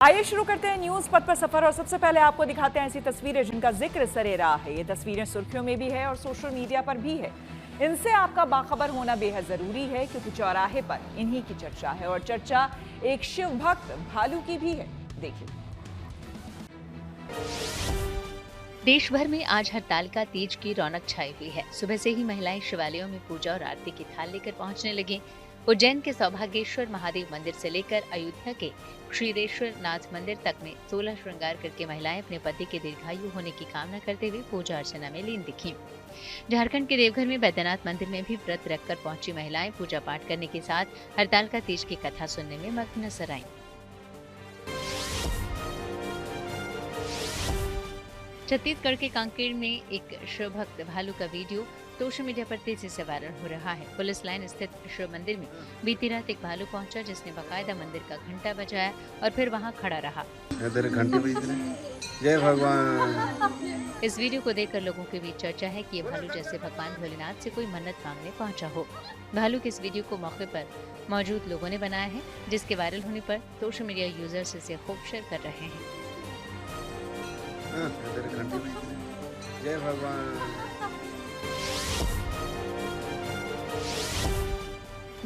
आइए शुरू करते हैं न्यूज पथ पर सफर और सबसे पहले आपको दिखाते हैं ऐसी तस्वीरें जिनका जिक्र सरे रहा है। ये तस्वीरें सुर्खियों में भी है और सोशल मीडिया पर भी है। इनसे आपका बाखबर होना बेहद जरूरी है क्योंकि चौराहे पर इन्हीं की चर्चा है और चर्चा एक शिव भक्त भालू की भी है। देखिए, देश भर में आज हड़ताल का तीज की रौनक छाई हुई है। सुबह से ही महिलाएं शिवालयों में पूजा और आरती की थाल लेकर पहुंचने लगी। उज्जैन के सौभाग्येश्वर महादेव मंदिर से लेकर अयोध्या के क्षीरेश्वर नाथ मंदिर तक में 16 श्रृंगार करके महिलाएं अपने पति के दीर्घायु होने की कामना करते हुए पूजा अर्चना में लीन दिखीं। झारखंड के देवघर में बैद्यनाथ मंदिर में भी व्रत रखकर पहुंची महिलाएं पूजा पाठ करने के साथ हड़ताल का तीज की कथा सुनने में मग्न नजर आईं। छत्तीसगढ़ के कांकेर में एक शिव भक्त भालू का वीडियो सोशल मीडिया पर तेजी से वायरल हो रहा है। पुलिस लाइन स्थित शिव मंदिर में बीती रात एक भालू पहुंचा जिसने बाकायदा मंदिर का घंटा बजाया और फिर वहां खड़ा रहा। जय भगवान। इस वीडियो को देखकर लोगों के बीच चर्चा है कि ये भालू जैसे भगवान भोलेनाथ से कोई मन्नत मांगने पहुंचा हो। भालू के इस वीडियो को मौके पर मौजूद लोगों ने बनाया है, जिसके वायरल होने पर सोशल मीडिया यूजर्स इसे खूब शेयर कर रहे हैं। जय भगवान।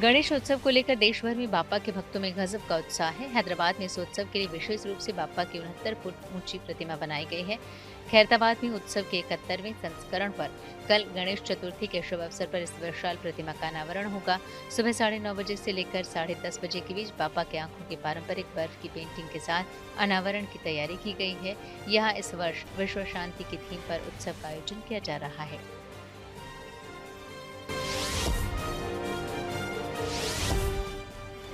गणेश उत्सव को लेकर देश भर में बाप्पा के भक्तों में गजब का उत्साह है। हैदराबाद में इस उत्सव के लिए विशेष रूप से बाप्पा की 69 फुट ऊंची प्रतिमा बनाई गई है। खैरताबाद में उत्सव के 71वें संस्करण पर कल गणेश चतुर्थी के शुभ अवसर पर इस विशाल प्रतिमा का अनावरण होगा। सुबह 9:30 बजे से लेकर 10:30 बजे के बीच बाप्पा के आंखों की पारंपरिक बर्फ की पेंटिंग के साथ अनावरण की तैयारी की गई है। यहाँ इस वर्ष विश्व शांति की थीम पर उत्सव का आयोजन किया जा रहा है।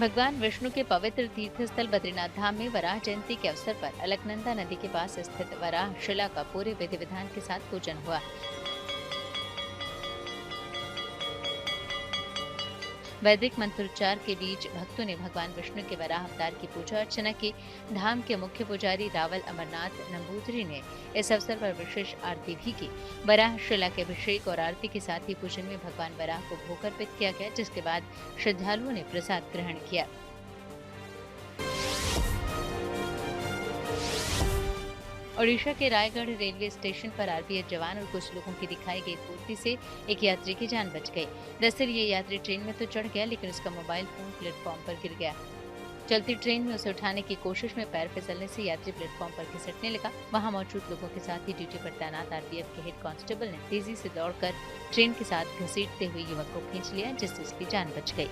भगवान विष्णु के पवित्र तीर्थ स्थल बद्रीनाथ धाम में वराह जयंती के अवसर पर अलकनंदा नदी के पास स्थित वराह शिला का पूरे विधि विधान के साथ पूजन हुआ। वैदिक मंत्रोच्चार के बीच भक्तों ने भगवान विष्णु के वराह अवतार की पूजा अर्चना की। धाम के मुख्य पुजारी रावल अमरनाथ नंबूदरी ने इस अवसर पर विशेष आरती भी की। वराह शिला के अभिषेक और आरती के साथ ही पूजन में भगवान वराह को भोग अर्पित किया गया, जिसके बाद श्रद्धालुओं ने प्रसाद ग्रहण किया। ओडिशा के रायगढ़ रेलवे स्टेशन पर आरपीएफ जवान और कुछ लोगों की दिखाई गई फुर्ती से एक यात्री की जान बच गई। दरअसल ये यात्री ट्रेन में तो चढ़ गया, लेकिन उसका मोबाइल फोन प्लेटफॉर्म पर गिर गया। चलती ट्रेन में उसे उठाने की कोशिश में पैर फिसलने से यात्री प्लेटफॉर्म पर घिसटने लगा। वहां मौजूद लोगों के साथ ही ड्यूटी पर तैनात आरपीएफ के हेड कांस्टेबल ने तेजी से दौड़कर ट्रेन के साथ घसीटते हुए युवक को खींच लिया, जिससे उसकी जान बच गई।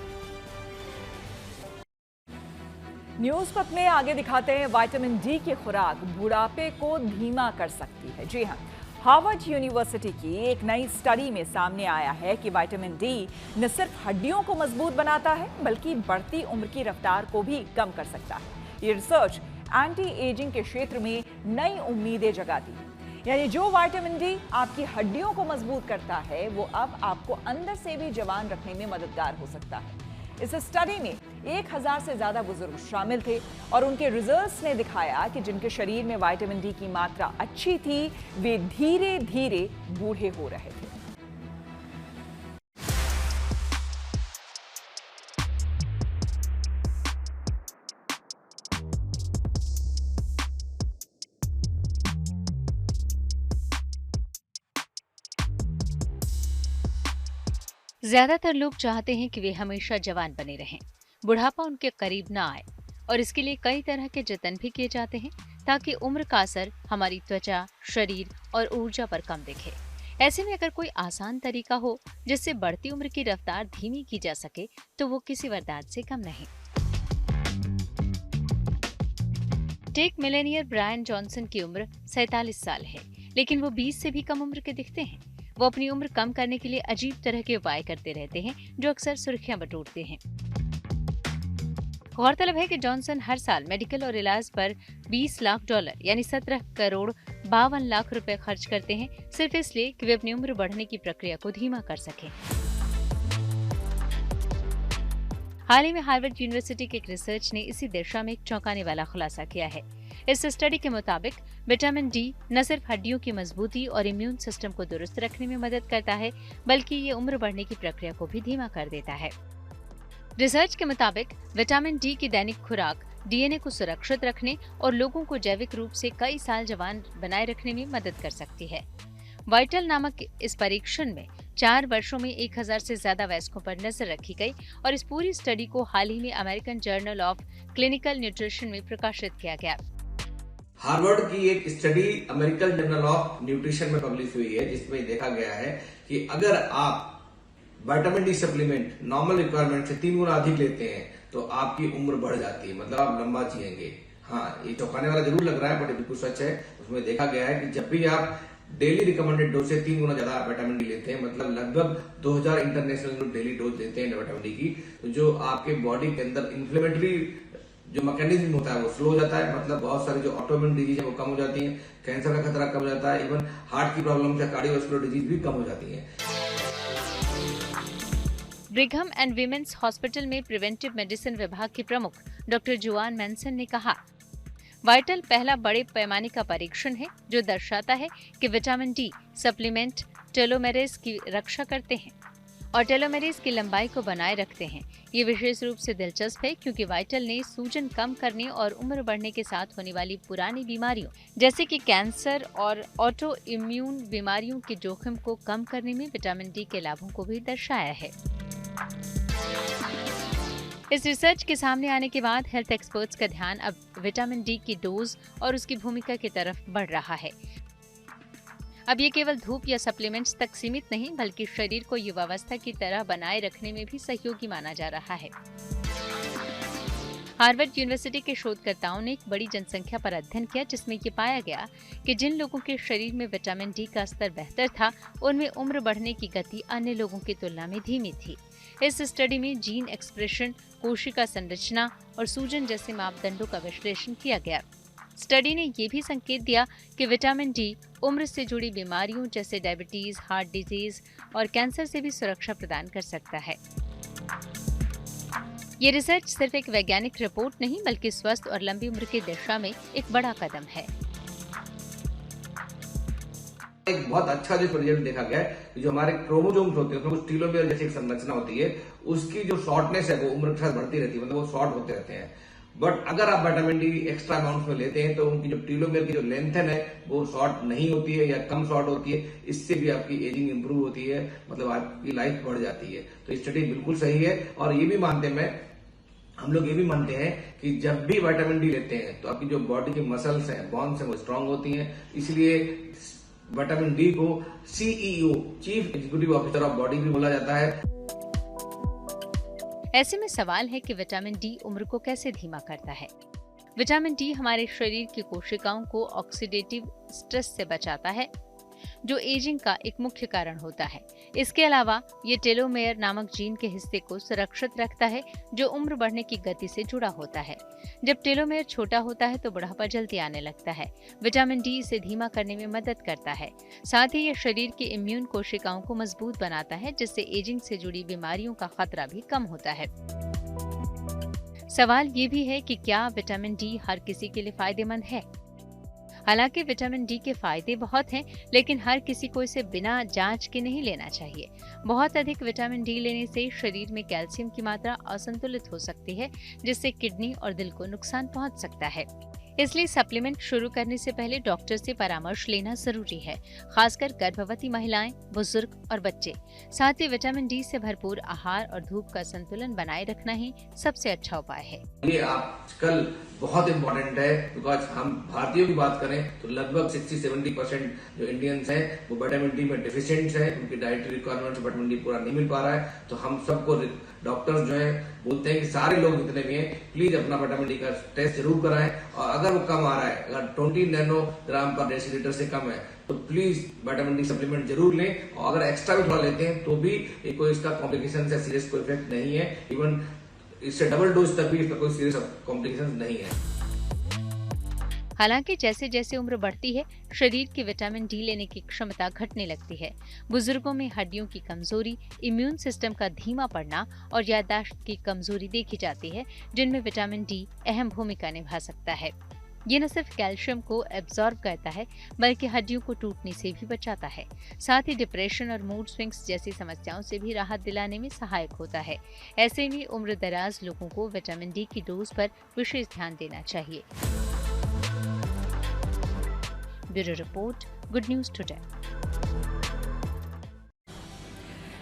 न्यूज पथ में आगे दिखाते हैं विटामिन डी की खुराक बुढ़ापे को धीमा कर सकती है। जी हां, हार्वर्ड यूनिवर्सिटी की एक नई स्टडी में सामने आया है कि विटामिन डी न सिर्फ हड्डियों को मजबूत बनाता है बल्कि बढ़ती उम्र की रफ्तार को भी कम कर सकता है। ये रिसर्च एंटी एजिंग के क्षेत्र में नई उम्मीदें जगाती। यानी जो विटामिन डी आपकी हड्डियों को मजबूत करता है वो अब आपको अंदर से भी जवान रखने में मददगार हो सकता है। इस स्टडी में 1000 से ज्यादा बुजुर्ग शामिल थे और उनके रिजल्ट्स ने दिखाया कि जिनके शरीर में विटामिन डी की मात्रा अच्छी थी वे धीरे धीरे बूढ़े हो रहे थे। ज्यादातर लोग चाहते हैं कि वे हमेशा जवान बने रहें, बुढ़ापा उनके करीब न आए, और इसके लिए कई तरह के जतन भी किए जाते हैं ताकि उम्र का असर हमारी त्वचा, शरीर और ऊर्जा पर कम दिखे। ऐसे में अगर कोई आसान तरीका हो जिससे बढ़ती उम्र की रफ्तार धीमी की जा सके तो वो किसी वरदान से कम नहीं। टेक मिलेनियर ब्रायन जॉनसन की उम्र 47 साल है, लेकिन वो 20 से भी कम उम्र के दिखते हैं। वो अपनी उम्र कम करने के लिए अजीब तरह के उपाय करते रहते हैं जो अक्सर सुर्खियां बटोरते हैं। गौरतलब है कि जॉनसन हर साल मेडिकल और इलाज पर $20 लाख यानी 17 करोड़ 52 लाख रुपए खर्च करते हैं, सिर्फ इसलिए कि वे अपनी उम्र बढ़ने की प्रक्रिया को धीमा कर सकें। हाल ही में हार्वर्ड यूनिवर्सिटी के एक रिसर्च ने इसी दिशा में एक चौंकाने वाला खुलासा किया है। इस स्टडी के मुताबिक विटामिन डी न सिर्फ हड्डियों की मजबूती और इम्यून सिस्टम को दुरुस्त रखने में मदद करता है बल्कि ये उम्र बढ़ने की प्रक्रिया को भी धीमा कर देता है। रिसर्च के मुताबिक विटामिन डी की दैनिक खुराक डीएनए को सुरक्षित रखने और लोगों को जैविक रूप से कई साल जवान बनाए रखने में मदद कर सकती है। वाइटल नामक इस परीक्षण में 4 वर्षों में 1000 से ज्यादा वयस्कों पर नजर रखी गई और इस पूरी स्टडी को हाल ही में American journal of clinical nutrition में प्रकाशित किया गया। हार्वर्ड की एक study American journal of nutrition में पब्लिश हुई है, जिसमें देखा गया है कि अगर आप vitamin D supplement normal requirement से 3 गुना अधिक लेते हैं तो आपकी उम्र बढ़ जाती है, मतलब आप लंबा जिएंगे। हाँ, ये चौंकाने वाला जरूर लग रहा है, बट बिल्कुल सच है। उसमें देखा गया है कि जब भी आप डेली रिकमेंडेड डोज से 3 गुना ज्यादा विटामिन डी लेते हैं, मतलब लगभग 2000 इंटरनेशनल डेली डोज लेते हैं विटामिन डी की, तो जो आपके बॉडी के अंदर इन्फ्लेमेटरी जो मैकेनिज्म होता है वो स्लो हो जाता है, मतलब बहुत सारी जो ऑटोइम्यून डिजीज है वो कम हो जाती है, कैंसर का खतरा कम हो जाता है, इवन हार्ट की प्रॉब्लम या कार्डियोवैस्कुलर डिजीज भी कम हो जाती है। ब्रिघम एंड विमेन्स हॉस्पिटल में प्रिवेंटिव मेडिसिन विभाग के प्रमुख डॉक्टर जुआन मैनसन ने कहा, वाइटल पहला बड़े पैमाने का परीक्षण है जो दर्शाता है कि विटामिन डी सप्लीमेंट टेलोमेरेज की रक्षा करते हैं और टेलोमेरेज की लंबाई को बनाए रखते हैं। ये विशेष रूप से दिलचस्प है क्योंकि वाइटल ने सूजन कम करने और उम्र बढ़ने के साथ होने वाली पुरानी बीमारियों जैसे कि कैंसर और ऑटो इम्यून बीमारियों के जोखिम को कम करने में विटामिन डी के लाभों को भी दर्शाया है। इस रिसर्च के सामने आने के बाद हेल्थ एक्सपर्ट्स का ध्यान अब विटामिन डी की डोज और उसकी भूमिका की तरफ बढ़ रहा है। अब ये केवल धूप या सप्लीमेंट्स तक सीमित नहीं, बल्कि शरीर को युवावस्था की तरह बनाए रखने में भी सहयोगी माना जा रहा है। हार्वर्ड यूनिवर्सिटी के शोधकर्ताओं ने एक बड़ी जनसंख्या पर अध्ययन किया, जिसमें ये पाया गया कि जिन लोगों के शरीर में विटामिन डी का स्तर बेहतर था, उनमें उम्र बढ़ने की गति अन्य लोगों की तुलना में धीमी थी। इस स्टडी में जीन एक्सप्रेशन, कोशिका संरचना और सूजन जैसे मापदंडों का विश्लेषण किया गया। स्टडी ने ये भी संकेत दिया कि विटामिन डी उम्र से जुड़ी बीमारियों जैसे डायबिटीज, हार्ट डिजीज और कैंसर से भी सुरक्षा प्रदान कर सकता है। ये रिसर्च सिर्फ एक वैज्ञानिक रिपोर्ट नहीं, बल्कि स्वस्थ और लंबी उम्र की दिशा में एक बड़ा कदम है। एक बहुत अच्छा जो रिजल्ट देखा गया है कि जो हमारे क्रोमोसोम्स होते हैं उसमें कुछ टीलोमेयर जैसी एक संरचना होती है, उसकी जो शॉर्टनेस है वो उम्र के साथ बढ़ती रहती है, मतलब वो शॉर्ट होते रहते हैं। बट अगर आप विटामिन डी एक्स्ट्रा अमाउंट में लेते हैं तो उनकी जो टीलोमेयर की जो लेंथन है वो शॉर्ट नहीं होती है या कम शॉर्ट होती है। इससे भी आपकी एजिंग इंप्रूव होती है, मतलब आपकी लाइफ बढ़ जाती है। तो स्टडी बिल्कुल सही है। और ये भी मानते हैं हम लोग ये भी मानते हैं कि जब भी विटामिन डी लेते हैं तो आपकी जो बॉडी की मसल्स हैं, बॉन्स हैं, वो स्ट्रांग होती हैं। इसलिए विटामिन डी को CEO, chief executive officer of body भी बोला जाता है। ऐसे में सवाल है कि विटामिन डी उम्र को कैसे धीमा करता है। विटामिन डी हमारे शरीर की कोशिकाओं को ऑक्सीडेटिव स्ट्रेस से बचाता है, जो एजिंग का एक मुख्य कारण होता है। इसके अलावा ये टेलोमेयर नामक जीन के हिस्से को सुरक्षित रखता है, जो उम्र बढ़ने की गति से जुड़ा होता है। जब टेलोमेयर छोटा होता है तो बुढ़ापा जल्दी आने लगता है। विटामिन डी इसे धीमा करने में मदद करता है। साथ ही ये शरीर की इम्यून कोशिकाओं को मजबूत बनाता है, जिससे एजिंग से जुड़ी बीमारियों का खतरा भी कम होता है। सवाल ये भी है कि क्या विटामिन डी हर किसी के लिए फायदेमंद है। हालांकि विटामिन डी के फायदे बहुत हैं, लेकिन हर किसी को इसे बिना जांच के नहीं लेना चाहिए। बहुत अधिक विटामिन डी लेने से शरीर में कैल्शियम की मात्रा असंतुलित हो सकती है, जिससे किडनी और दिल को नुकसान पहुंच सकता है। इसलिए सप्लीमेंट शुरू करने से पहले डॉक्टर से परामर्श लेना जरूरी है, खासकर गर्भवती महिलाएं, बुजुर्ग और बच्चे। साथ ही विटामिन डी से भरपूर आहार और धूप का संतुलन बनाए रखना ही सबसे अच्छा उपाय है। ये आजकल बहुत इम्पोर्टेंट है, बिकॉज हम भारतीयों की बात करें तो लगभग 60-70% जो इंडियंस हैं वो विटामिन डी में डिफिशिएंट है। उनकी डाइटरी रिक्वायरमेंट विटामिन डी पूरा नहीं मिल पा रहा है। तो हम सबको डॉक्टर्स जो है बोलते हैं कि सारे लोग जितने भी हैं प्लीज अपना विटामिन डी का टेस्ट जरूर कराएं, और अगर वो कम आ रहा है, अगर 20 नैनोग्राम पर डेसीलीटर से कम है तो प्लीज विटामिन डी सप्लीमेंट जरूर लें। और अगर एक्स्ट्रा भी थोड़ा लेते हैं तो भी कोई इसका कॉम्प्लिकेशन या सीरियस कोई इफेक्ट नहीं है। इवन इससे डबल डोज तक भी इसका कोई सीरियस कॉम्प्लिकेशन नहीं है। हालांकि जैसे जैसे उम्र बढ़ती है, शरीर की विटामिन डी लेने की क्षमता घटने लगती है। बुजुर्गों में हड्डियों की कमजोरी, इम्यून सिस्टम का धीमा पड़ना और याददाश्त की कमजोरी देखी जाती है, जिनमें विटामिन डी अहम भूमिका निभा सकता है। ये न सिर्फ कैल्शियम को एब्जॉर्ब करता है बल्कि हड्डियों को टूटने से भी बचाता है। साथ ही डिप्रेशन और मूड स्विंग्स जैसी समस्याओं से भी राहत दिलाने में सहायक होता है। ऐसे में उम्र दराज लोगों को विटामिन डी की डोज पर विशेष ध्यान देना चाहिए। Bureau report, good news today.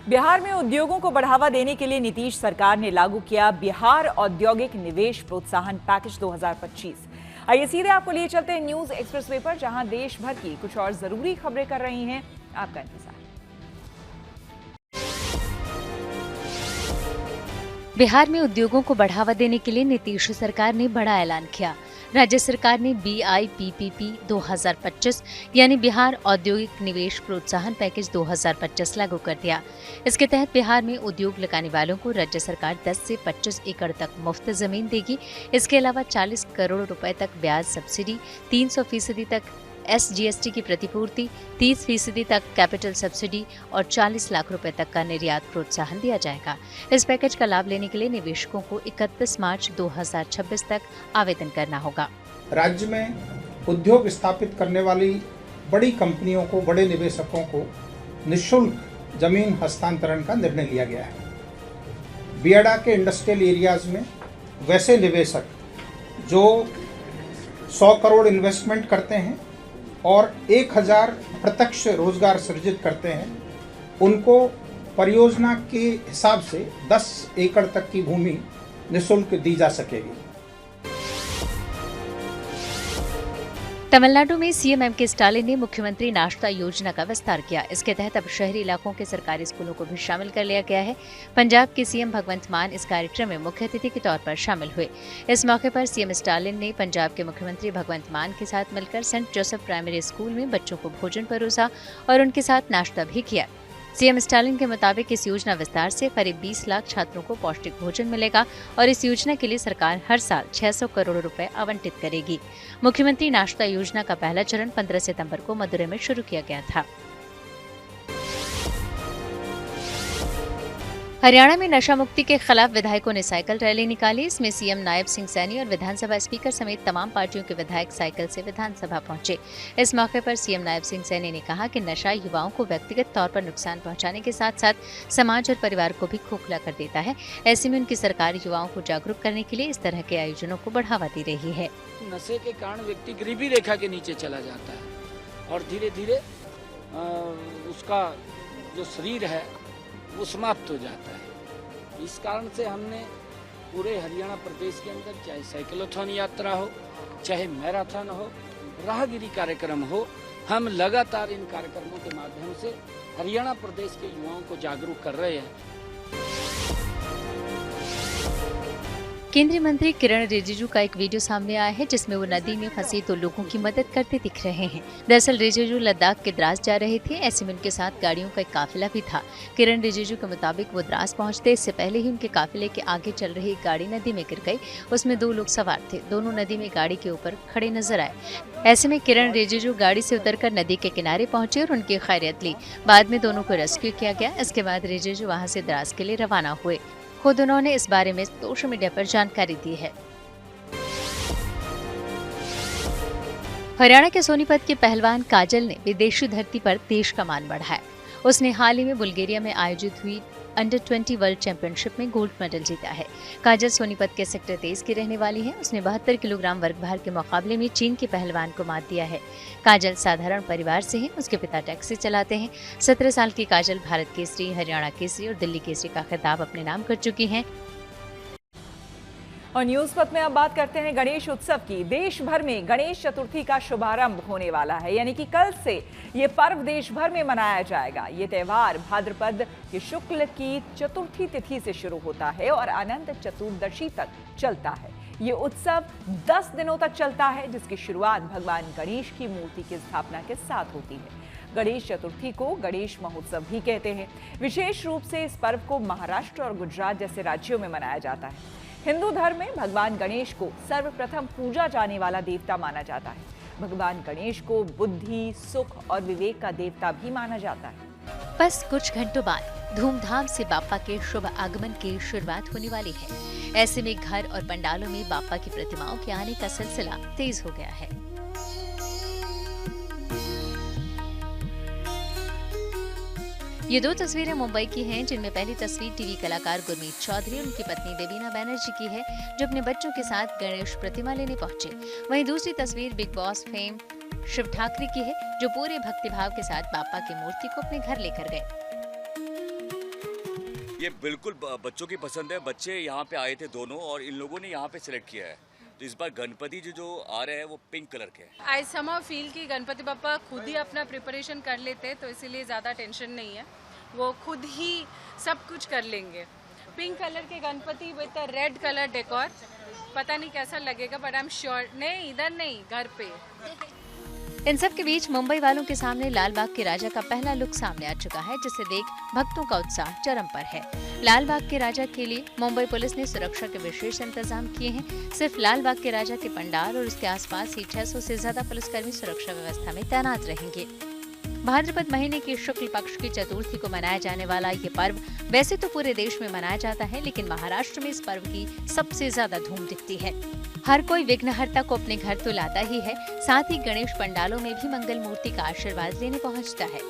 Bihar में उद्योगों को बढ़ावा देने के लिए नीतीश सरकार ने लागू किया बिहार औद्योगिक निवेश प्रोत्साहन पैकेज 2025। आइए सीधे आपको लिए चलते हैं न्यूज एक्सप्रेसवे पर, जहां देश भर की कुछ और जरूरी खबरें कर रही हैं आपका इंतजार। बिहार में उद्योगों को बढ़ावा देने के लिए नीतीश सरकार ने बड़ा ऐलान किया। राज्य सरकार ने BIPPP 2025 यानी बिहार औद्योगिक निवेश प्रोत्साहन पैकेज 2025 लागू कर दिया। इसके तहत बिहार में उद्योग लगाने वालों को राज्य सरकार 10 से 25 एकड़ तक मुफ्त जमीन देगी। इसके अलावा 40 करोड़ रुपए तक ब्याज सब्सिडी, 300% तक SGST की प्रतिपूर्ति, 30% तक कैपिटल सब्सिडी और 40 लाख रुपए तक का निर्यात प्रोत्साहन दिया जाएगा। इस पैकेज का लाभ लेने के लिए निवेशकों को 31 मार्च 2026 तक आवेदन करना होगा। राज्य में उद्योग स्थापित करने वाली बड़ी कंपनियों को, बड़े निवेशकों को निःशुल्क जमीन हस्तांतरण का निर्णय लिया गया है। बियाडा के इंडस्ट्रियल एरियाज में वैसे निवेशक जो 100 करोड़ इन्वेस्टमेंट करते हैं और 1000 प्रत्यक्ष रोजगार सृजित करते हैं, उनको परियोजना के हिसाब से 10 एकड़ तक की भूमि निःशुल्क दी जा सकेगी। तमिलनाडु में सीएम एम.के. स्टालिन ने मुख्यमंत्री नाश्ता योजना का विस्तार किया। इसके तहत अब शहरी इलाकों के सरकारी स्कूलों को भी शामिल कर लिया गया है। पंजाब के सीएम भगवंत मान इस कार्यक्रम में मुख्य अतिथि के तौर पर शामिल हुए। इस मौके पर सीएम स्टालिन ने पंजाब के मुख्यमंत्री भगवंत मान के साथ मिलकर सेंट जोसेफ प्राइमरी स्कूल में बच्चों को भोजन परोसा और उनके साथ नाश्ता भी किया। सीएम स्टालिन के मुताबिक इस योजना विस्तार से करीब 20 लाख छात्रों को पौष्टिक भोजन मिलेगा और इस योजना के लिए सरकार हर साल 600 करोड़ रुपए आवंटित करेगी। मुख्यमंत्री नाश्ता योजना का पहला चरण 15 सितंबर को मदुरै में शुरू किया गया था। हरियाणा में नशा मुक्ति के खिलाफ विधायकों ने साइकिल रैली निकाली। इसमें सीएम नायब सिंह सैनी और विधानसभा स्पीकर समेत तमाम पार्टियों के विधायक साइकिल से विधानसभा पहुंचे। इस मौके पर सीएम नायब सिंह सैनी ने कहा कि नशा युवाओं को व्यक्तिगत तौर पर नुकसान पहुंचाने के साथ साथ समाज और परिवार को भी खोखला कर देता है। ऐसे में उनकी सरकार युवाओं को जागरूक करने के लिए इस तरह के आयोजनों को बढ़ावा दे रही है। नशे के कारण व्यक्ति गरीबी रेखा के नीचे चला जाता है और धीरे धीरे उसका जो शरीर है वो समाप्त हो जाता है। इस कारण से हमने पूरे हरियाणा प्रदेश के अंदर चाहे साइक्लोथॉन यात्रा हो, चाहे मैराथन हो, राहगिरी कार्यक्रम हो, हम लगातार इन कार्यक्रमों के माध्यम से हरियाणा प्रदेश के युवाओं को जागरूक कर रहे हैं। केंद्रीय मंत्री किरण रिजिजू का एक वीडियो सामने आया है जिसमें वो नदी में फंसे 2 लोगों की मदद करते दिख रहे हैं। दरअसल रिजिजू लद्दाख के द्रास जा रहे थे। ऐसे में उनके साथ गाड़ियों का एक काफिला भी था। किरण रिजिजू के मुताबिक वो द्रास पहुंचते इससे पहले ही उनके काफिले के आगे चल रही एक गाड़ी नदी में गिर गई। उसमें 2 लोग सवार थे। दोनों नदी में गाड़ी के ऊपर खड़े नजर आए। ऐसे में किरण रिजिजू गाड़ी से उतरकर नदी के किनारे पहुंचे और उनकी खैरियत ली। बाद में दोनों को रेस्क्यू किया गया। इसके बाद रिजिजू वहाँ से द्रास के लिए रवाना हुए। खुद उन्होंने इस बारे में सोशल मीडिया पर जानकारी दी है। हरियाणा के सोनीपत के पहलवान काजल ने विदेशी धरती पर देश का मान बढ़ाया। उसने हाल ही में बुल्गारिया में आयोजित हुई अंडर 20 वर्ल्ड चैंपियनशिप में गोल्ड मेडल जीता है। काजल सोनीपत के सेक्टर 23 की रहने वाली है। उसने 72 किलोग्राम वर्ग भार के मुकाबले में चीन के पहलवान को मात दिया है। काजल साधारण परिवार से है। उसके पिता टैक्सी चलाते हैं। 17 साल की काजल भारत केसरी, हरियाणा केसरी और दिल्ली केसरी का खिताब अपने नाम कर चुकी हैं। और न्यूज पथ में अब बात करते हैं गणेश उत्सव की। देश भर में गणेश चतुर्थी का शुभारंभ होने वाला है, यानी कि कल से ये पर्व देश भर में मनाया जाएगा। ये त्योहार भाद्रपद के शुक्ल की चतुर्थी तिथि से शुरू होता है और अनंत चतुर्दशी तक चलता है। ये उत्सव 10 दिनों तक चलता है, जिसकी शुरुआत भगवान गणेश की मूर्ति की स्थापना के साथ होती है। गणेश चतुर्थी को गणेश महोत्सव भी कहते हैं। विशेष रूप से इस पर्व को महाराष्ट्र और गुजरात जैसे राज्यों में मनाया जाता है। हिंदू धर्म में भगवान गणेश को सर्वप्रथम पूजा जाने वाला देवता माना जाता है। भगवान गणेश को बुद्धि, सुख और विवेक का देवता भी माना जाता है। बस कुछ घंटों बाद धूमधाम से बाप्पा के शुभ आगमन की शुरुआत होने वाली है। ऐसे में घर और पंडालों में बाप्पा की प्रतिमाओं के आने का सिलसिला तेज हो गया है। ये दो तस्वीरें मुंबई की हैं, जिनमें पहली तस्वीर टीवी कलाकार गुरमीत चौधरी और उनकी पत्नी देवीना बैनर्जी की है, जो अपने बच्चों के साथ गणेश प्रतिमा लेने पहुंचे। वहीं दूसरी तस्वीर Bigg Boss fame Shiv Thackeray की है, जो पूरे भक्तिभाव के साथ बाप्पा की मूर्ति को अपने घर लेकर गए। ये बिल्कुल बच्चों की पसंद है। बच्चे यहाँ पे आए थे दोनों, और इन लोगों ने यहाँ पे सिलेक्ट किया है। तो इस बार गणपति जो आ रहे हैं वो पिंक कलर के हैं। आई समहाउ फील कि गणपति बप्पा खुद ही अपना प्रिपरेशन कर लेते, तो इसीलिए ज़्यादा टेंशन नहीं है, वो खुद ही सब कुछ कर लेंगे। पिंक कलर के Ganpati with red colour decor, पता नहीं कैसा लगेगा, बट आई एम श्योर। नहीं, इधर नहीं, घर पे। इन सब के बीच मुंबई वालों के सामने लाल बाग के राजा का पहला लुक सामने आ चुका है, जिसे देख भक्तों का उत्साह चरम पर है। लाल बाग के राजा के लिए मुंबई पुलिस ने सुरक्षा के विशेष इंतजाम किए हैं। सिर्फ लाल बाग के राजा के पंडाल और उसके आसपास ही 600 से ज्यादा पुलिसकर्मी सुरक्षा व्यवस्था में तैनात रहेंगे। भाद्रपद महीने की शुक्ल पक्ष की चतुर्थी को मनाया जाने वाला ये पर्व वैसे तो पूरे देश में मनाया जाता है, लेकिन महाराष्ट्र में इस पर्व की सबसे ज्यादा धूम दिखती है। हर कोई विघ्नहर्ता को अपने घर तो लाता ही है, साथ ही गणेश पंडालों में भी मंगल मूर्ति का आशीर्वाद लेने पहुंचता है।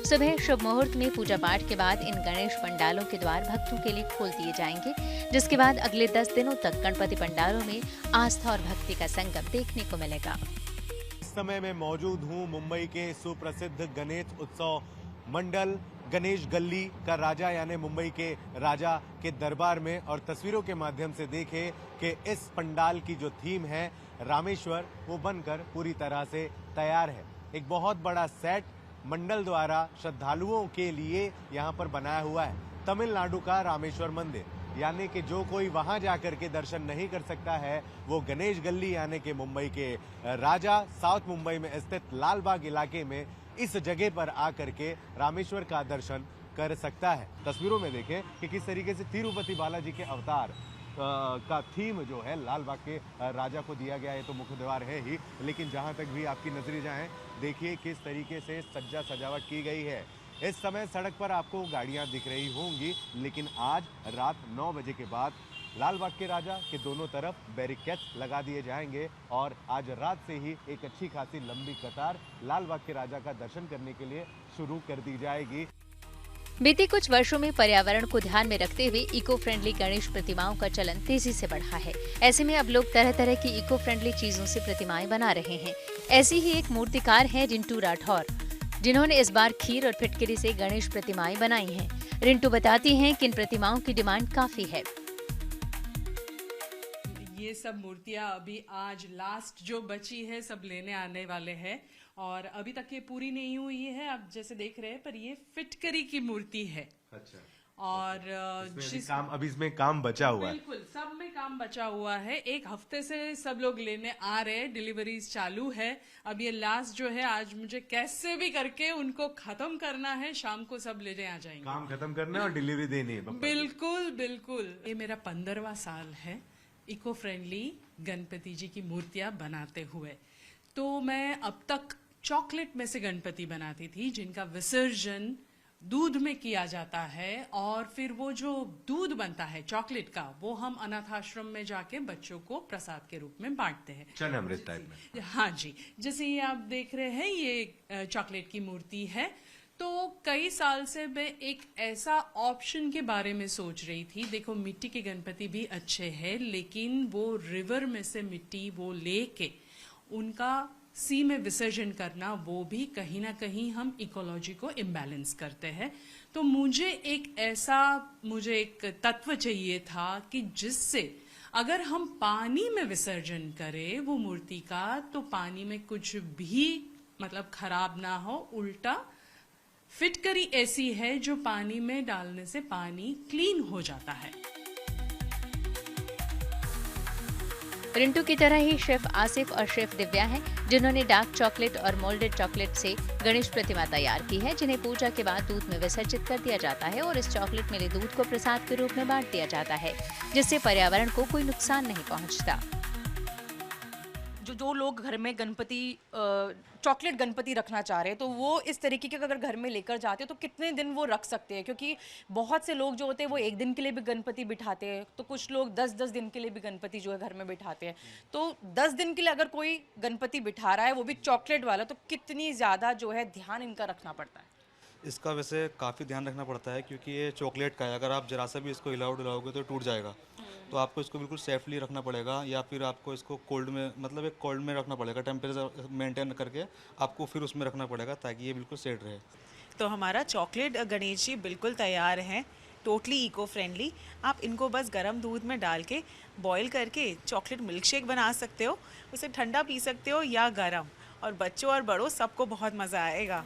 सुबह शुभ मुहूर्त में पूजा पाठ के बाद इन गणेश पंडालों के द्वार भक्तों के लिए खोल दिए जाएंगे, जिसके बाद अगले 10 दिनों तक गणपति पंडालों में आस्था और भक्ति का संगम देखने को मिलेगा। इस समय मैं मौजूद हूँ मुंबई के सुप्रसिद्ध गणेश उत्सव मंडल गणेश गली का राजा यानी मुंबई के राजा के दरबार में, और तस्वीरों के माध्यम से देखें कि इस पंडाल की जो थीम है रामेश्वर, वो बनकर पूरी तरह से तैयार है। एक बहुत बड़ा सेट मंडल द्वारा श्रद्धालुओं के लिए यहाँ पर बनाया हुआ है। तमिलनाडु का रामेश्वर मंदिर, यानी कि जो कोई वहां जाकर के दर्शन नहीं कर सकता है, वो गणेश गली यानी कि मुंबई के राजा साउथ मुंबई में स्थित लाल बाग इलाके में इस जगह पर आकर के रामेश्वर का दर्शन कर सकता है। तस्वीरों में देखें कि किस तरीके से तिरुपति बालाजी के अवतार का थीम जो है लाल बाग के राजा को दिया गया है। तो मुख्य द्वार है ही, लेकिन जहां तक भी आपकी नजरें जाएं, देखिए किस तरीके से सज्जा सजावट की गई है। इस समय सड़क पर आपको गाड़ियां दिख रही होंगी, लेकिन आज रात 9 बजे के बाद लाल बाग के राजा के दोनों तरफ बैरिकेड्स लगा दिए जाएंगे, और आज रात से ही एक अच्छी खासी लंबी कतार लाल बाग के राजा का दर्शन करने के लिए शुरू कर दी जाएगी। बीते कुछ वर्षों में पर्यावरण को ध्यान में रखते हुए इको फ्रेंडली गणेश प्रतिमाओं का चलन तेजी से बढ़ा है। ऐसे में अब लोग तरह तरह की इको फ्रेंडली चीजों से प्रतिमाएं बना रहे हैं। ऐसी ही एक मूर्तिकार हैं रिंटू राठौर, जिन्होंने इस बार खीर और फिटकरी से गणेश प्रतिमाएं बनाई हैं। रिंटू बताती हैं कि इन प्रतिमाओं की डिमांड काफी है। ये सब मूर्तियां अभी आज लास्ट जो बची है सब लेने आने वाले हैं, और अभी तक ये पूरी नहीं हुई है, आप जैसे देख रहे हैं, पर ये फिटकरी की मूर्ति है। अच्छा। और अभी इसमें काम बचा हुआ है। बिल्कुल, सब में काम बचा हुआ है। एक हफ्ते से सब लोग लेने आ रहे हैं, डिलीवरीज चालू है। अब ये लास्ट जो है, आज मुझे कैसे भी करके उनको खत्म करना है, शाम को सब लेने आ जाएंगे। काम खत्म करना है और डिलीवरी देनी है। बिल्कुल बिल्कुल। ये मेरा 15वां साल है इको फ्रेंडली गणपति जी की मूर्तियां बनाते हुए। तो मैं अब तक चॉकलेट में से गणपति बनाती थी, जिनका विसर्जन दूध में किया जाता है, और फिर वो जो दूध बनता है चॉकलेट का, वो हम अनाथ आश्रम में जाके बच्चों को प्रसाद के रूप में बांटते हैं, चरणामृत टाइप में। हाँ जी, जैसे ये आप देख रहे हैं, ये चॉकलेट की मूर्ति है। तो कई साल से मैं एक ऐसा ऑप्शन के बारे में सोच रही थी। देखो, मिट्टी के गणपति भी अच्छे हैं, लेकिन वो रिवर में से मिट्टी वो लेके उनका सी में विसर्जन करना, वो भी कहीं ना कहीं हम इकोलॉजी को इम्बैलेंस करते हैं। तो मुझे एक तत्व चाहिए था कि जिससे अगर हम पानी में विसर्जन करें वो मूर्ति का, तो पानी में कुछ भी मतलब खराब ना हो, उल्टा फिटकरी ऐसी है जो पानी में डालने से पानी क्लीन हो जाता है। रिंटू की तरह ही शेफ आसिफ और शेफ दिव्या हैं, जिन्होंने डार्क चॉकलेट और मोल्डेड चॉकलेट से गणेश प्रतिमा तैयार की है, जिन्हें पूजा के बाद दूध में विसर्जित कर दिया जाता है और इस चॉकलेट मिले दूध को प्रसाद के रूप में बांट दिया जाता है, जिससे पर्यावरण को कोई नुकसान नहीं पहुंचता। जो लोग घर में गणपति चॉकलेट गणपति रखना चाह रहे हैं, तो वो इस तरीके के अगर घर में लेकर जाते हैं तो कितने दिन वो रख सकते हैं? क्योंकि बहुत से लोग जो होते हैं वो एक दिन के लिए भी गणपति बिठाते हैं, तो कुछ लोग 10-10 दिन के लिए भी गणपति जो है घर में बिठाते हैं। तो 10 दिन के लिए अगर कोई गणपति बिठा रहा है, वो भी चॉकलेट वाला, तो कितनी ज़्यादा जो है ध्यान इनका रखना पड़ता है? इसका वैसे काफ़ी ध्यान रखना पड़ता है, क्योंकि ये चॉकलेट का है। अगर आप जरा सा भी इसको हिलाओगे तो टूट जाएगा। तो आपको इसको बिल्कुल सेफली रखना पड़ेगा, या फिर आपको इसको कोल्ड में, मतलब एक कोल्ड में रखना पड़ेगा, टेम्परेचर मेंटेन करके आपको फिर उसमें रखना पड़ेगा, ताकि ये बिल्कुल सेट रहे। तो हमारा चॉकलेट गणेश जी बिल्कुल तैयार हैं, टोटली इको फ्रेंडली। आप इनको बस गर्म दूध में डाल के बॉईल करके चॉकलेट मिल्क शेक बना सकते हो, उसे ठंडा पी सकते हो या गर्म, और बच्चों और बड़ों सबको बहुत मज़ा आएगा।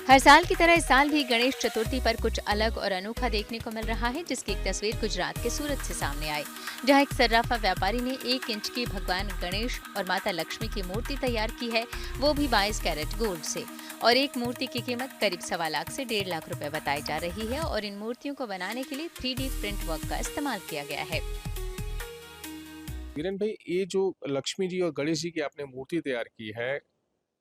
हर साल की तरह इस साल भी गणेश चतुर्थी पर कुछ अलग और अनोखा देखने को मिल रहा है, जिसकी एक तस्वीर गुजरात के सूरत से सामने आई, जहां एक सर्राफा व्यापारी ने 1 इंच की भगवान गणेश और माता लक्ष्मी की मूर्ति तैयार की है, वो भी 22 कैरेट गोल्ड से। और एक मूर्ति की कीमत करीब 1.25 लाख से 1.5 लाख रुपए बताई जा रही है, और इन मूर्तियों को बनाने के लिए 3D प्रिंट वर्क का इस्तेमाल किया गया है। वीरेन भाई, ये जो लक्ष्मी जी और गणेश जी की आपने मूर्ति तैयार की है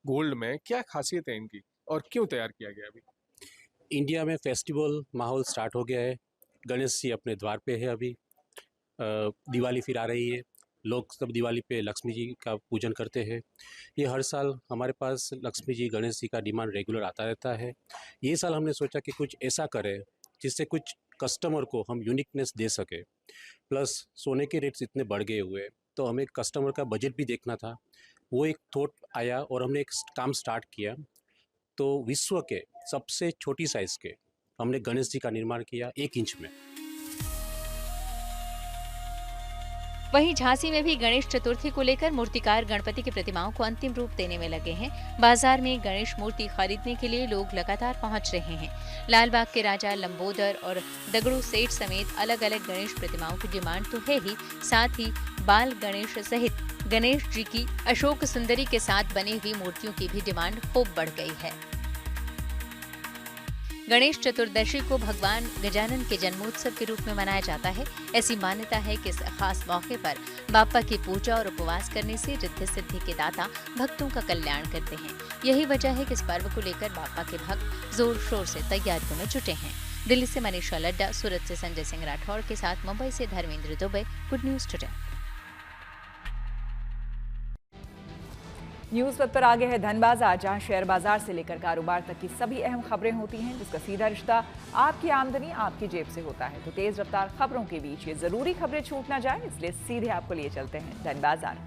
गोल्ड में, क्या खासियत है इनकी और क्यों तैयार किया गया? अभी इंडिया में फेस्टिवल माहौल स्टार्ट हो गया है, गणेश जी अपने द्वार पे है, अभी दिवाली फिर आ रही है, लोग सब दिवाली पे लक्ष्मी जी का पूजन करते हैं। ये हर साल हमारे पास लक्ष्मी जी गणेश जी का डिमांड रेगुलर आता रहता है। ये साल हमने सोचा कि कुछ ऐसा करें जिससे कुछ कस्टमर को हम यूनिकनेस दे सके। प्लस सोने के रेट्स इतने बढ़ गए हुए, तो हमें कस्टमर का बजट भी देखना था। वो एक थॉट आया और हमने एक काम स्टार्ट किया। तो विश्व के सबसे छोटी साइज के हमने गणेश जी का निर्माण किया 1 इंच में। वहीं झांसी में भी गणेश चतुर्थी को लेकर मूर्तिकार गणपति की प्रतिमाओं को अंतिम रूप देने में लगे हैं। बाजार में गणेश मूर्ति खरीदने के लिए लोग लगातार पहुंच रहे हैं। लालबाग के राजा, लंबोदर और दगड़ू सेठ समेत अलग अलग गणेश प्रतिमाओं की डिमांड तो है ही, साथ ही बाल गणेश सहित गणेश जी की अशोक सुंदरी के साथ बनी हुई मूर्तियों की भी डिमांड खूब बढ़ गई है। गणेश चतुर्दशी को भगवान गजानन के जन्मोत्सव के रूप में मनाया जाता है। ऐसी मान्यता है कि इस खास मौके पर बाप्पा की पूजा और उपवास करने से रिद्धि सिद्धि के दाता भक्तों का कल्याण करते हैं। यही वजह है कि इस पर्व को लेकर बाप्पा के भक्त जोर शोर से तैयारियों में जुटे हैं। दिल्ली से मनीषा लड्डा, सूरत से संजय सिंह राठौड़ के साथ मुंबई से Dharmendra Dubey, good news today. News पथ पर आगे है धन बाजार, जहां शेयर बाजार से लेकर कारोबार तक की सभी अहम खबरें होती हैं, जिसका सीधा रिश्ता आपकी आमदनी आपकी जेब से होता है। तो तेज रफ्तार खबरों के बीच ये जरूरी खबरें छूट ना जाए, इसलिए सीधे आपको लिए चलते हैं धन बाजार।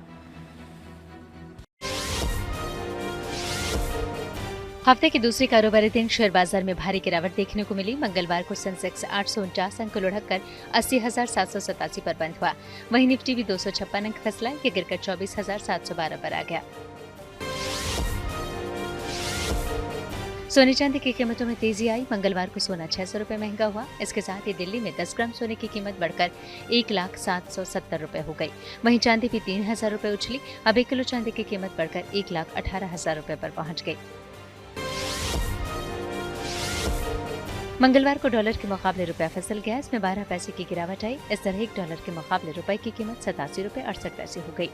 हफ्ते के दूसरे कारोबारी दिन शेयर बाजार में भारी गिरावट देखने को मिली। मंगलवार को सेंसेक्स 849 अंक लुढ़ककर 80,787 पर बंद हुआ। वहीं निफ्टी भी 256 अंक खसला, ये गिरकर 24,712 पर आ गया। सोने चांदी की कीमतों में तेजी आई। मंगलवार को सोना 600 रुपए महंगा हुआ। इसके साथ ही दिल्ली में 10 ग्राम सोने की कीमत बढ़कर 1,0770 रुपए हो गई। वहीं चांदी भी 3,000 रुपए उछली। अब 1 किलो चांदी की कीमत बढ़कर 1,18,000 रुपए पर पहुंच गई। मंगलवार को डॉलर के मुकाबले रुपया फिसल गया। इसमें 12 पैसे की गिरावट आई। इस तरह 1 डॉलर के मुकाबले रुपए की कीमत 87 रुपए 68 पैसे हो गई।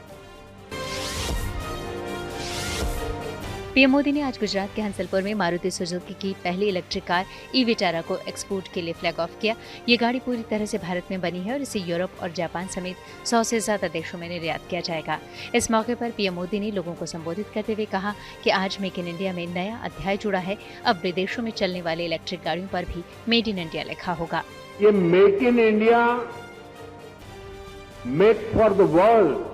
पीएम मोदी ने आज गुजरात के हंसलपुर में मारुति सुजुकी की पहली इलेक्ट्रिक कार ई विटारा को एक्सपोर्ट के लिए फ्लैग ऑफ किया। ये गाड़ी पूरी तरह से भारत में बनी है और इसे यूरोप और जापान समेत 100 से ज्यादा देशों में निर्यात किया जाएगा। इस मौके पर पीएम मोदी ने लोगों को संबोधित करते हुए कहा कि आज मेक इन इंडिया में नया अध्याय जुड़ा है। अब विदेशों में चलने वाले इलेक्ट्रिक गाड़ियों पर भी मेड इन इंडिया लिखा होगा। ये make in India, make for the world,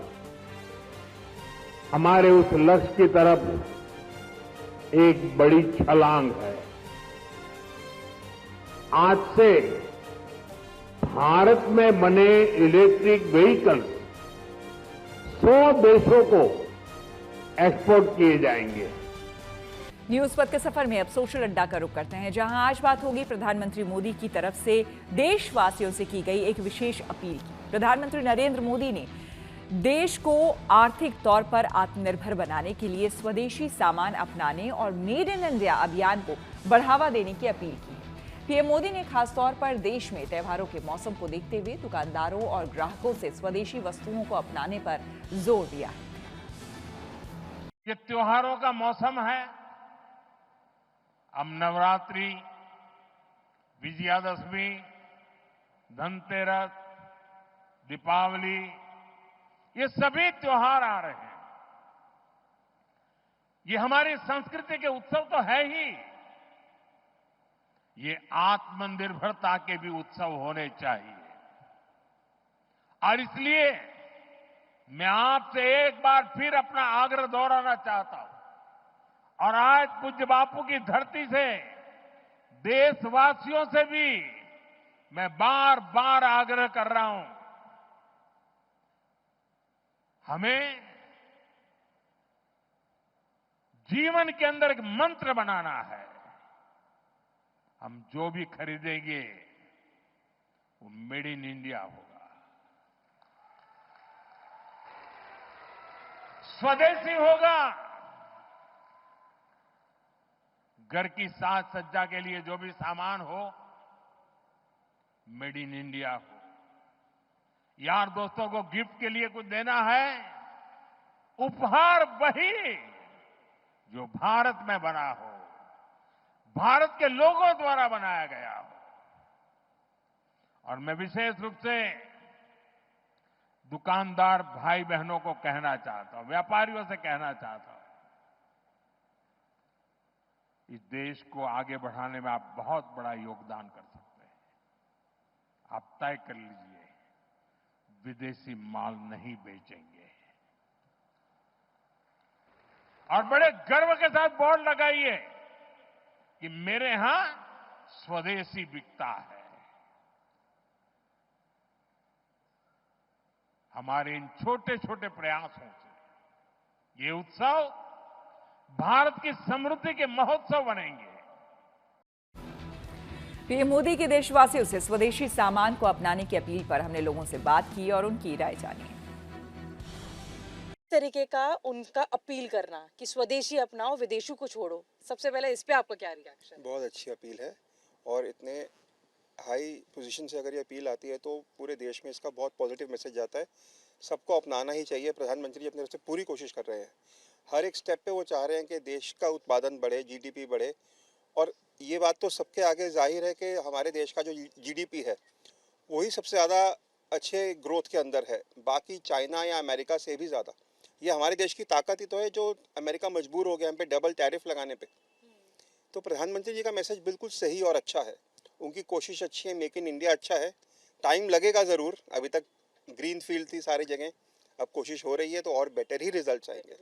हमारे उस लक्ष्य की तरफ एक बड़ी छलांग है। आज से भारत में बने इलेक्ट्रिक व्हीकल्स 100 देशों को एक्सपोर्ट किए जाएंगे। न्यूज पथ के सफर में अब सोशल अड्डा का रुख करते हैं, जहां आज बात होगी प्रधानमंत्री मोदी की तरफ से देशवासियों से की गई एक विशेष अपील की। प्रधानमंत्री नरेंद्र मोदी ने देश को आर्थिक तौर पर आत्मनिर्भर बनाने के लिए स्वदेशी सामान अपनाने और मेड इन इंडिया अभियान को बढ़ावा देने की अपील की। पीएम मोदी ने खासतौर पर देश में त्योहारों के मौसम को देखते हुए दुकानदारों और ग्राहकों से स्वदेशी वस्तुओं को अपनाने पर जोर दिया। ये त्योहारों का मौसम है। अब नवरात्रि, विजयादशमी, धनतेरस, दीपावली, ये सभी त्योहार आ रहे हैं। ये हमारी संस्कृति के उत्सव तो है ही, ये आत्मनिर्भरता के भी उत्सव होने चाहिए। और इसलिए मैं आपसे एक बार फिर अपना आग्रह दोहराना चाहता हूं और आज पूज्य बापू की धरती से देशवासियों से भी मैं बार बार आग्रह कर रहा हूं, हमें जीवन के अंदर एक मंत्र बनाना है। हम जो भी खरीदेंगे वो मेड इन इंडिया होगा, स्वदेशी होगा। घर की साज सज्जा के लिए जो भी सामान हो, मेड इन इंडिया हो। यार दोस्तों को गिफ्ट के लिए कुछ देना है, उपहार वही जो भारत में बना हो, भारत के लोगों द्वारा बनाया गया हो। और मैं विशेष रूप से दुकानदार भाई बहनों को कहना चाहता हूं, व्यापारियों से कहना चाहता हूं, इस देश को आगे बढ़ाने में आप बहुत बड़ा योगदान कर सकते हैं। आप तय कर लीजिए, विदेशी माल नहीं बेचेंगे। और बड़े गर्व के साथ बोर्ड लगाइए कि मेरे यहां स्वदेशी बिकता है। हमारे इन छोटे छोटे प्रयासों से ये उत्सव भारत की समृद्धि के महोत्सव बनेंगे। पीएम मोदी के देशवासियों से स्वदेशी सामान को अपनाने की अपील पर हमने लोगों से बात की और उनकी राय जानी। तरीके का उनका अपील करना कि स्वदेशी अपनाओ, विदेशी को छोड़ो, सबसे पहले इस पे आपका क्या रिएक्शन? बहुत अच्छी अपील है और इतने हाई पोजीशन से अगर ये अपील आती है तो पूरे देश में इसका बहुत पॉजिटिव मैसेज जाता है। सबको अपनाना ही चाहिए। प्रधानमंत्री जी अपनी तरफ से पूरी कोशिश कर रहे हैं। हर एक स्टेप पे वो चाह रहे हैं कि देश का उत्पादन बढ़े, जीडीपी बढ़े। और ये बात तो सबके आगे जाहिर है कि हमारे देश का जो जीडीपी है वही सबसे ज़्यादा अच्छे ग्रोथ के अंदर है, बाकी चाइना या अमेरिका से भी ज़्यादा। ये हमारे देश की ताकत ही तो है जो अमेरिका मजबूर हो गया हम पे डबल टैरिफ लगाने पे। तो प्रधानमंत्री जी का मैसेज बिल्कुल सही और अच्छा है। उनकी कोशिश अच्छी है, मेक इन इंडिया अच्छा है। टाइम लगेगा ज़रूर, अभी तक ग्रीन फील्ड थी सारी जगह, अब कोशिश हो रही है तो और बेटर ही रिजल्ट आएंगे।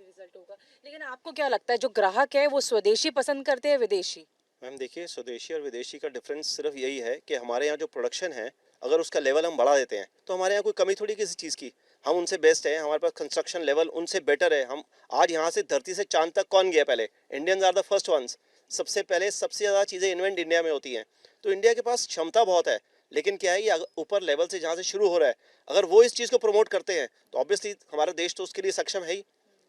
लेकिन आपको क्या लगता है जो ग्राहक है वो स्वदेशी पसंद करते हैं विदेशी? मैम देखिए, स्वदेशी और विदेशी का डिफरेंस सिर्फ यही है कि हमारे यहाँ जो प्रोडक्शन है अगर उसका लेवल हम बढ़ा देते हैं तो हमारे यहाँ कोई कमी थोड़ी किसी चीज़ की। हम उनसे बेस्ट है, हमारे पास कंस्ट्रक्शन लेवल उनसे बेटर है। हम आज यहाँ से धरती से चांद तक कौन गया पहले? Indians are the first ones. सबसे पहले सबसे ज़्यादा चीज़ें इन्वेंट इंडिया में होती हैं। तो इंडिया के पास क्षमता बहुत है, लेकिन क्या है ये ऊपर लेवल से जहाँ से शुरू हो रहा है, अगर वो इस चीज़ को प्रमोट करते हैं तो ऑब्वियसली हमारा देश तो उसके लिए सक्षम है ही।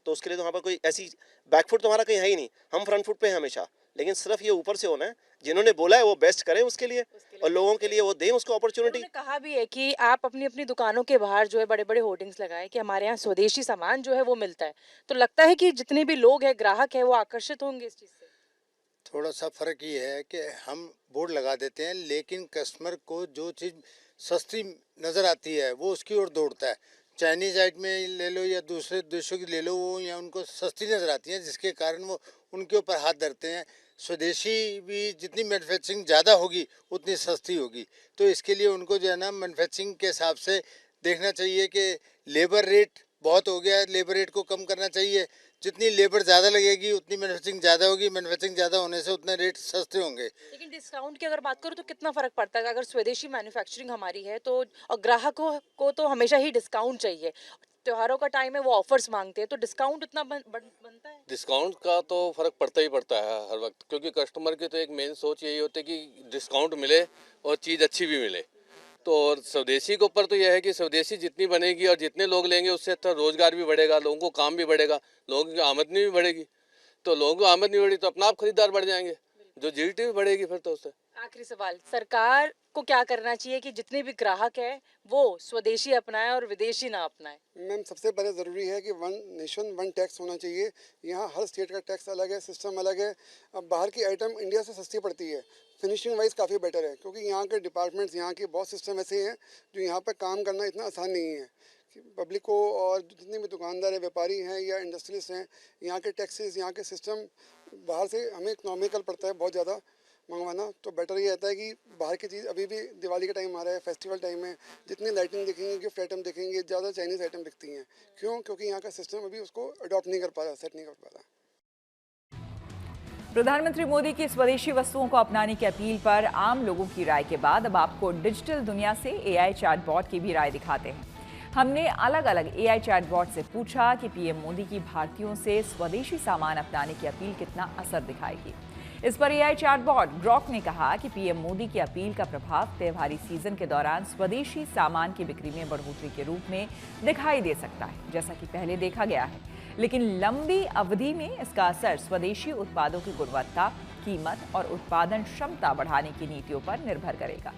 तो उसके लिए तो हमारे कोई ऐसी बैकफुट तो हमारा कहीं है ही नहीं, हम फ्रंट फुट पे हैं हमेशा। लेकिन सिर्फ ये ऊपर से होना है, जिन्होंने बोला है वो बेस्ट करें उसके लिए और लोगों के लिए वो दें उसको अपॉर्चुनिटी। कहा भी है कि आप अपनी अपनी दुकानों के बाहर जो है बड़े बड़े होर्डिंग्स लगाए कि हमारे यहाँ स्वदेशी सामान जो है वो मिलता है। तो लगता है कि जितने भी लोग हैं, ग्राहक है, वो आकर्षित होंगे इस चीज़ से। थोड़ा सा फर्क ये है कि हम बोर्ड लगा देते हैं लेकिन कस्टमर को जो चीज़ सस्ती नज़र आती है वो उसकी ओर दौड़ता है। चाइनीज़ आइटम में ले लो या दूसरे देशों की ले लो, वो या उनको सस्ती नज़र आती है जिसके कारण वो उनके ऊपर हाथ धरते हैं। स्वदेशी भी जितनी मैन्युफैक्चरिंग ज़्यादा होगी उतनी सस्ती होगी। तो इसके लिए उनको जो है ना मैन्युफैक्चरिंग के हिसाब से देखना चाहिए कि लेबर रेट बहुत हो गया है, लेबर रेट को कम करना चाहिए। जितनी लेबर ज़्यादा लगेगी उतनी मैन्युफैक्चरिंग ज़्यादा होगी, मैन्युफैक्चरिंग ज़्यादा होने से उतने रेट सस्ते होंगे। लेकिन डिस्काउंट की अगर बात करूँ तो कितना फ़र्क पड़ता है? अगर स्वदेशी मैन्युफैक्चरिंग हमारी है तो और ग्राहकों को तो हमेशा ही डिस्काउंट चाहिए। त्योहारों का टाइम है, वो ऑफर्स मांगते हैं, तो डिस्काउंट उतना बनता है? डिस्काउंट का तो फ़र्क पड़ता ही पड़ता है हर वक्त, क्योंकि कस्टमर की तो एक मेन सोच यही होती है कि डिस्काउंट मिले और चीज़ अच्छी भी मिले। तो स्वदेशी के ऊपर तो यह है कि स्वदेशी जितनी बनेगी और जितने लोग लेंगे उससे तो रोजगार भी बढ़ेगा, लोगों को काम भी बढ़ेगा, लोगों की आमदनी भी बढ़ेगी। तो लोगों की आमदनी बढ़ी तो अपना आप खरीदार बढ़ जाएंगे, जो जीडीपी भी बढ़ेगी फिर तो उससे। आखिरी सवाल, सरकार को क्या करना चाहिए कि जितने भी ग्राहक हैं वो स्वदेशी अपनाएं और विदेशी ना अपनाएं? मैम, सबसे पहले ज़रूरी है कि वन नेशन वन टैक्स होना चाहिए। यहाँ हर स्टेट का टैक्स अलग है, सिस्टम अलग है। अब बाहर की आइटम इंडिया से सस्ती पड़ती है, फिनिशिंग वाइज काफ़ी बेटर है, क्योंकि यहाँ के डिपार्टमेंट्स, यहाँ के बहुत सिस्टम ऐसे हैं जो यहाँ पर काम करना इतना आसान नहीं है। पब्लिक को और जितने भी दुकानदार हैं, व्यापारी हैं या इंडस्ट्रियलिस्ट हैं, यहाँ के टैक्सेस, यहाँ के सिस्टम बाहर से हमें इकोनॉमिकल पड़ता है बहुत ज़्यादा मंगवाना। तो बेटर ये रहता है कि बाहर की चीज़, अभी भी दिवाली का टाइम आ रहा है, फेस्टिवल टाइम है, जितनी लाइटिंग दिखेंगे, गिफ्ट आइटम दिखेंगे, ज़्यादा चाइनीज़ आइटम दिखती हैं। क्यों? क्योंकि यहाँ का सिस्टम अभी उसको अडॉप्ट नहीं कर पा रहा, सेट नहीं कर पा रहा। प्रधानमंत्री मोदी की स्वदेशी वस्तुओं को अपनाने की अपील पर आम लोगों की राय के बाद अब आपको डिजिटल दुनिया से एआई चैटबॉट की भी राय दिखाते हैं। हमने अलग अलग एआई चैटबॉट से पूछा कि पीएम मोदी की भारतीयों से स्वदेशी सामान अपनाने की अपील कितना असर दिखाएगी। इस पर एआई चैटबॉट ग्रॉक ने कहा कि पीएम मोदी की अपील का प्रभाव त्योहारी सीजन के दौरान स्वदेशी सामान की बिक्री में बढ़ोतरी के रूप में दिखाई दे सकता है, जैसा कि पहले देखा गया है। लेकिन लंबी अवधि में इसका असर स्वदेशी उत्पादों की गुणवत्ता, कीमत और उत्पादन क्षमता बढ़ाने की नीतियों पर निर्भर करेगा।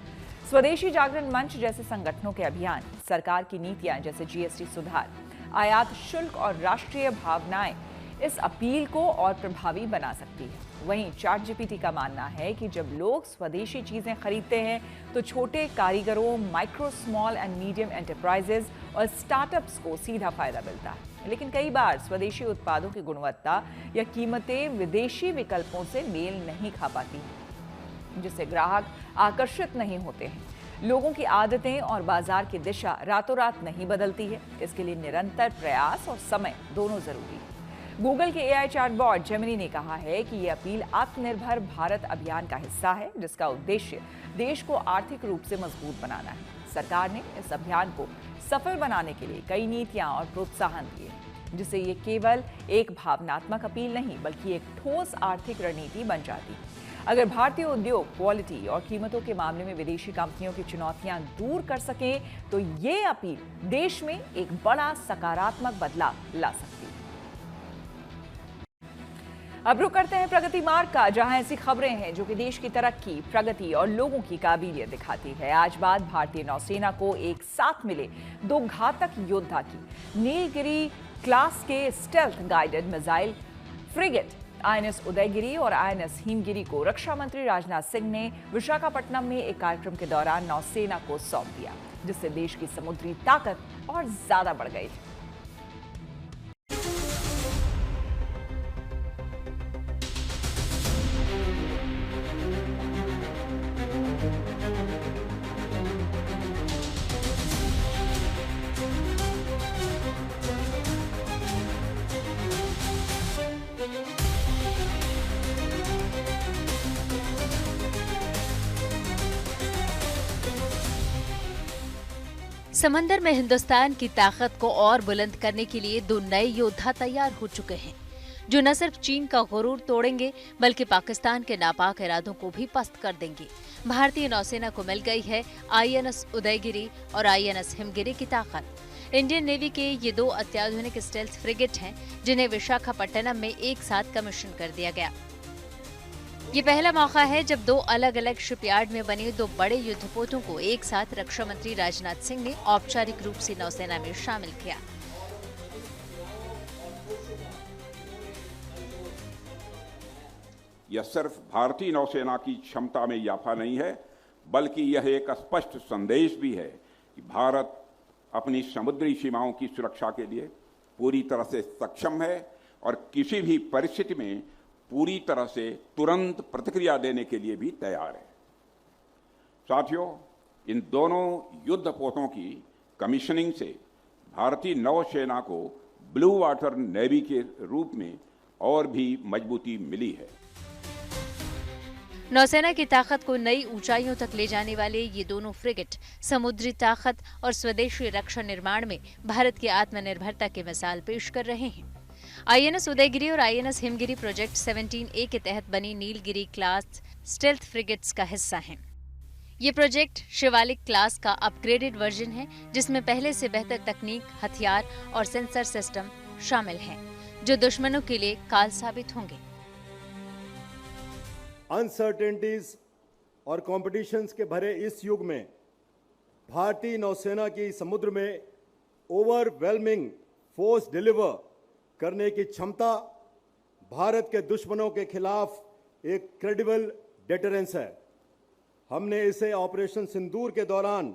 स्वदेशी जागरण मंच जैसे संगठनों के अभियान, सरकार की नीतियां जैसे जीएसटी सुधार, आयात शुल्क और राष्ट्रीय भावनाएं इस अपील को और प्रभावी बना सकती है। वहीं चैटजीपीटी का मानना है कि जब लोग स्वदेशी चीजें खरीदते हैं तो छोटे कारीगरों, micro, small and medium enterprises और स्टार्टअप्स को सीधा फायदा मिलता है। लेकिन कई बार स्वदेशी उत्पादों की गुणवत्ता या कीमतें विदेशी विकल्पों से मेल नहीं खा पाती हैं, जिससे ग्राहक आकर्षित नहीं होते हैं। लोगों की आदतें और बाजार की दिशा रातों रात नहीं बदलती है। इसके लिए निरंतर प्रयास और समय दोनों जरूरी है। गूगल के एआई चैटबॉट जेमिनी ने कहा है कि ये अपील आत्मनिर्भर भारत अभियान का हिस्सा है, जिसका उद्देश्य देश को आर्थिक रूप से मजबूत बनाना है। सरकार ने इस अभियान को सफल बनाने के लिए कई नीतियां और प्रोत्साहन दिए, जिससे ये केवल एक भावनात्मक अपील नहीं बल्कि एक ठोस आर्थिक रणनीति बन जाती। अगर भारतीय उद्योग क्वालिटी और कीमतों के मामले में विदेशी कंपनियों की चुनौतियां दूर कर सके तो ये अपील देश में एक बड़ा सकारात्मक बदलाव ला सकती है। अब रुक करते हैं प्रगति मार्ग का, जहां ऐसी खबरें हैं जो कि देश की तरक्की, प्रगति और लोगों की काबिलियत दिखाती है। आज बात भारतीय नौसेना को एक साथ मिले 2 घातक योद्धा की। नीलगिरी क्लास के stealth guided missile frigate INS Udaygiri और आईएनएस हिमगिरी को रक्षा मंत्री राजनाथ सिंह ने विशाखापट्टनम में एक कार्यक्रम के दौरान नौसेना को सौंप दिया, जिससे देश की समुद्री ताकत और ज्यादा बढ़ गई। समंदर में हिंदुस्तान की ताकत को और बुलंद करने के लिए 2 नए योद्धा तैयार हो चुके हैं, जो न सिर्फ चीन का गुरूर तोड़ेंगे बल्कि पाकिस्तान के नापाक इरादों को भी पस्त कर देंगे। भारतीय नौसेना को मिल गई है आईएनएस उदयगिरी और आईएनएस हिमगिरी की ताकत। इंडियन नेवी के ये 2 अत्याधुनिक स्टेल्थ फ्रिगेट हैं, जिन्हें विशाखापट्टनम में एक साथ कमीशन कर दिया गया। ये पहला मौका है जब 2 अलग अलग शिपयार्ड में बने 2 बड़े युद्धपोतों को एक साथ रक्षा मंत्री राजनाथ सिंह ने औपचारिक रूप से नौसेना में शामिल किया। यह सिर्फ भारतीय नौसेना की क्षमता में इजाफा नहीं है, बल्कि यह एक स्पष्ट संदेश भी है कि भारत अपनी समुद्री सीमाओं की सुरक्षा के लिए पूरी तरह से सक्षम है और किसी भी परिस्थिति में पूरी तरह से तुरंत प्रतिक्रिया देने के लिए भी तैयार है। साथियों, इन दोनों युद्धपोतों की कमीशनिंग से भारतीय नौसेना को ब्लू वाटर नेवी के रूप में और भी मजबूती मिली है। नौसेना की ताकत को नई ऊंचाइयों तक ले जाने वाले ये दोनों फ्रिगेट समुद्री ताकत और स्वदेशी रक्षा निर्माण में भारत की आत्मनिर्भरता की मिसाल पेश कर रहे हैं। आईएनएस उदयगिरी और आईएनएस हिमगिरी प्रोजेक्ट 17A के तहत बनी नीलगिरी क्लास स्टेल्थ फ्रिगेट्स का हिस्सा हैं। ये प्रोजेक्ट शिवालिक क्लास का अपग्रेडेड वर्जन है, जिसमें पहले से बेहतर तकनीक, हथियार और सेंसर सिस्टम शामिल हैं, जो दुश्मनों के लिए काल साबित होंगे। अनसर्टेनिटीज और कॉम्पिटिशन्स के भरे इस युग में भारतीय नौसेना की समुद्र में ओवरवेलमिंग फोर्स डिलीवर करने की क्षमता भारत के दुश्मनों के खिलाफ एक क्रेडिबल डेटरेंस है। हमने इसे ऑपरेशन सिंदूर के दौरान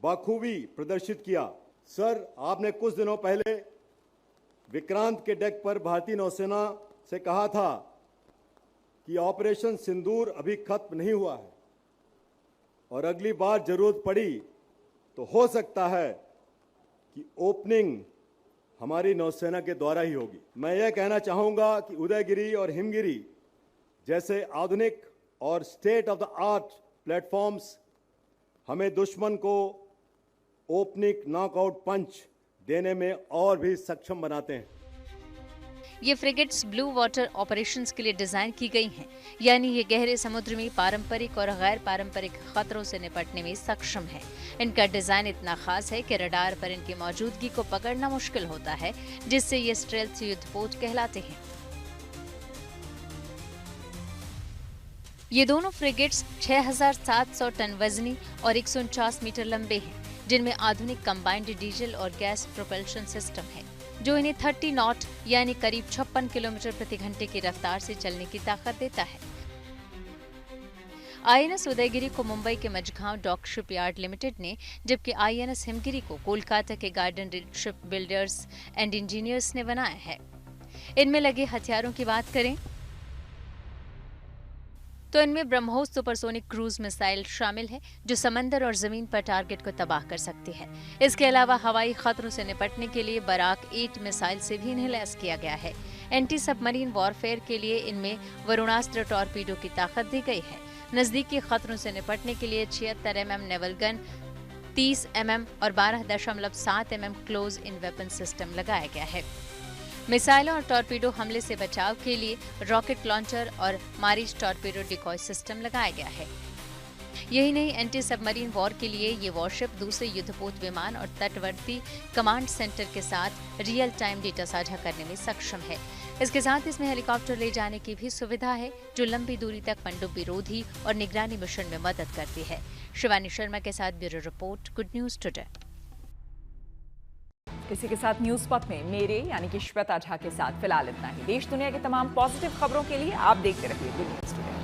बखूबी प्रदर्शित किया। सर, आपने कुछ दिनों पहले विक्रांत के डेक पर भारतीय नौसेना से कहा था कि ऑपरेशन सिंदूर अभी खत्म नहीं हुआ है और अगली बार जरूरत पड़ी तो हो सकता है कि ओपनिंग हमारी नौसेना के द्वारा ही होगी। मैं यह कहना चाहूंगा कि उदयगिरी और हिमगिरी जैसे आधुनिक और state of the art platforms हमें दुश्मन को ओपनिंग नॉकआउट पंच देने में और भी सक्षम बनाते हैं। ये फ्रिगेट्स ब्लू वाटर ऑपरेशंस के लिए डिजाइन की गई हैं, यानी ये गहरे समुद्र में पारंपरिक और गैर पारंपरिक खतरों से निपटने में सक्षम है। इनका डिजाइन इतना खास है कि रडार पर इनकी मौजूदगी को पकड़ना मुश्किल होता है, जिससे ये स्टेल्थ युद्धपोत कहलाते हैं। ये दोनों फ्रिगेट्स 6,700 टन वजनी और 149 मीटर लंबे हैं, जिनमें आधुनिक कंबाइंड डीजल और गैस प्रोपल्शन सिस्टम है, जो इन्हें 30 नॉट यानी करीब 56 किलोमीटर प्रति घंटे की रफ्तार से चलने की ताकत देता है। आईएनएस उदयगिरी को मुंबई के मझगांव डॉक शिपयार्ड लिमिटेड ने, जबकि आईएनएस हिमगिरी को कोलकाता के Garden Reach ship builders and engineers ने बनाया है। इनमें लगे हथियारों की बात करें तो इनमें ब्रह्मोस सुपरसोनिक क्रूज मिसाइल शामिल है, जो समंदर और जमीन पर टारगेट को तबाह कर सकती है। इसके अलावा हवाई खतरों से निपटने के लिए बराक 8 मिसाइल से भी इन्हें लैस किया गया है। एंटी सबमरीन वॉरफेयर के लिए इनमें वरुणास्त्र टॉर्पीडो की ताकत दी गई है। नजदीकी खतरों से निपटने के लिए 76 mm नेवल गन, 30 mm और 12.7 mm close in weapon system लगाया गया है। मिसाइलों और टॉर्पीडो हमले से बचाव के लिए रॉकेट लॉन्चर और मारिज टॉर्पीडो डिकॉय सिस्टम लगाया गया है। यही नहीं, एंटी सबमरीन वॉर के लिए ये वॉरशिप दूसरे युद्धपोत विमान और तटवर्ती कमांड सेंटर के साथ रियल टाइम डेटा साझा करने में सक्षम है। इसके साथ इसमें हेलीकॉप्टर ले जाने की भी सुविधा है, जो लंबी दूरी तक पनडुब्बी रोधी और निगरानी मिशन में मदद करती है। शिवानी शर्मा के साथ bureau report, good news today. इसी के साथ न्यूज पथ में मेरे यानी कि श्वेता झा के साथ फिलहाल इतना ही। देश दुनिया की तमाम पॉजिटिव खबरों के लिए आप देखते रहिए गुड न्यूज टुडे।